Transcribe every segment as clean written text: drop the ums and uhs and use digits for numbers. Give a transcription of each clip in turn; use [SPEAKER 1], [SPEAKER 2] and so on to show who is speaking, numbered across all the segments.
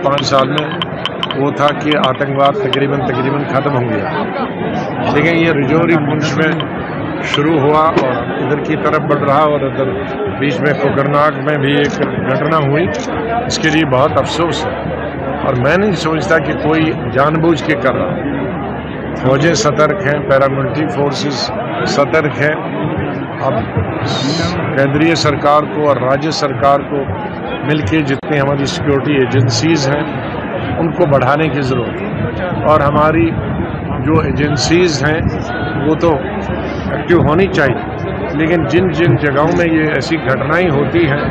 [SPEAKER 1] 5 साल में वो था कि आतंकवाद तकरीबन ख़त्म हो गया, लेकिन ये रजौरी पुंछ में शुरू हुआ और इधर की तरफ बढ़ रहा और इधर बीच में कोकरनाग में भी एक घटना हुई। इसके लिए बहुत अफसोस है और मैं नहीं सोचता कि कोई जानबूझ के कर रहा। फौजें सतर्क हैं, पैरामिलिट्री फोर्सेस सतर्क हैं। अब केंद्रीय सरकार को और राज्य सरकार को मिलके जितनी हमारी सिक्योरिटी एजेंसीज़ हैं उनको बढ़ाने की ज़रूरत है और हमारी जो एजेंसीज़ हैं वो तो एक्टिव होनी चाहिए, लेकिन जिन जिन जगहों में ये ऐसी घटनाएं होती हैं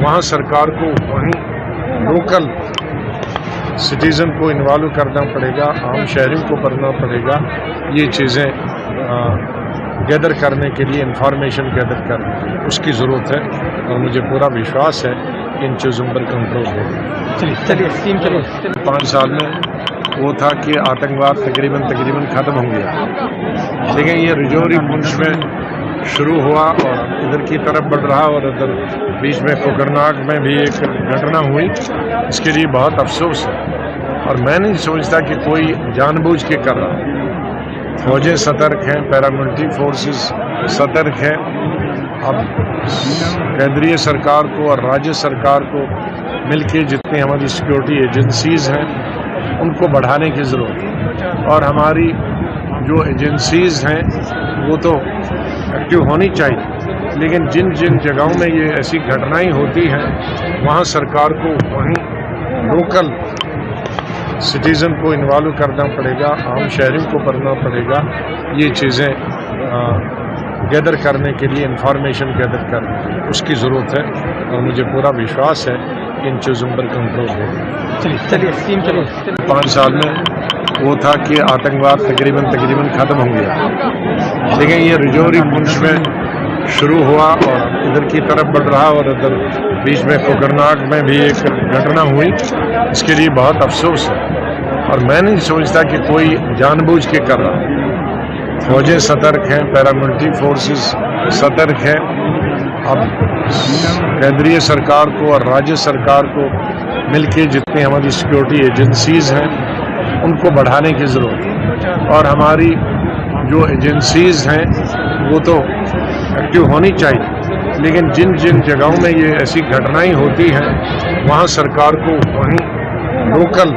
[SPEAKER 1] वहाँ सरकार को वहीं लोकल सिटीज़न को इन्वॉल्व करना पड़ेगा, आम शहरियों को करना पड़ेगा। ये चीज़ें गैदर करने के लिए, इंफॉर्मेशन गैदर करने के लिए उसकी ज़रूरत है और मुझे पूरा विश्वास है कि इन चीज़ों पर कंट्रोल होगा। चलिए 5 साल में वो था कि आतंकवाद तकरीबन ख़त्म हो गया, लेकिन ये रजौरी पुंछ में शुरू हुआ और इधर की तरफ बढ़ रहा और इधर बीच में कोकरनाग में भी एक घटना हुई। इसके लिए बहुत अफसोस है और मैं नहीं सोचता कि कोई जानबूझ के कर रहा। फौजें सतर्क हैं, पैरामिलिट्री फोर्सेस सतर्क हैं। अब केंद्रीय सरकार को और राज्य सरकार को मिलके जितनी हमारी सिक्योरिटी एजेंसीज़ हैं उनको बढ़ाने की ज़रूरत है और हमारी जो एजेंसीज़ हैं वो तो एक्टिव होनी चाहिए, लेकिन जिन जिन जगहों में ये ऐसी घटनाएं होती हैं वहाँ सरकार को वहीं लोकल सिटीज़न को इन्वॉल्व करना पड़ेगा, आम शहरियों को करना पड़ेगा। ये चीज़ें गैदर करने के लिए, इंफॉर्मेशन गैदर करने के लिए उसकी ज़रूरत है और मुझे पूरा विश्वास है कि इन चीज़ों पर कंट्रोल होगा। चलिए 5 साल में वो था कि आतंकवाद तकरीबन ख़त्म हो गया, लेकिन ये रजौरी पुंछ में शुरू हुआ और इधर की तरफ बढ़ रहा और इधर बीच में कोकरनाग में भी एक घटना हुई। इसके लिए बहुत अफसोस है और मैं नहीं सोचता कि कोई जानबूझ के कर रहा। फौजें सतर्क हैं, पैरामिलिट्री फोर्सेस सतर्क हैं। अब केंद्रीय सरकार को और राज्य सरकार को मिलके जितनी हमारी सिक्योरिटी एजेंसीज़ हैं उनको बढ़ाने की ज़रूरत है और हमारी जो एजेंसीज़ हैं वो तो एक्टिव होनी चाहिए, लेकिन जिन जिन जगहों में ये ऐसी घटनाएं होती हैं वहाँ सरकार को वहीं लोकल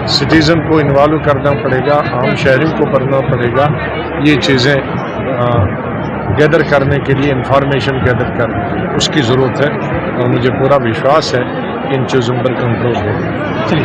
[SPEAKER 1] सिटीज़न को इन्वॉल्व करना पड़ेगा, आम शहरियों को करना पड़ेगा। ये चीज़ें गैदर करने के लिए, इंफॉर्मेशन गैदर करने के लिए उसकी ज़रूरत है और मुझे पूरा विश्वास है कि इन चीज़ों पर कंट्रोल होगा। चलिए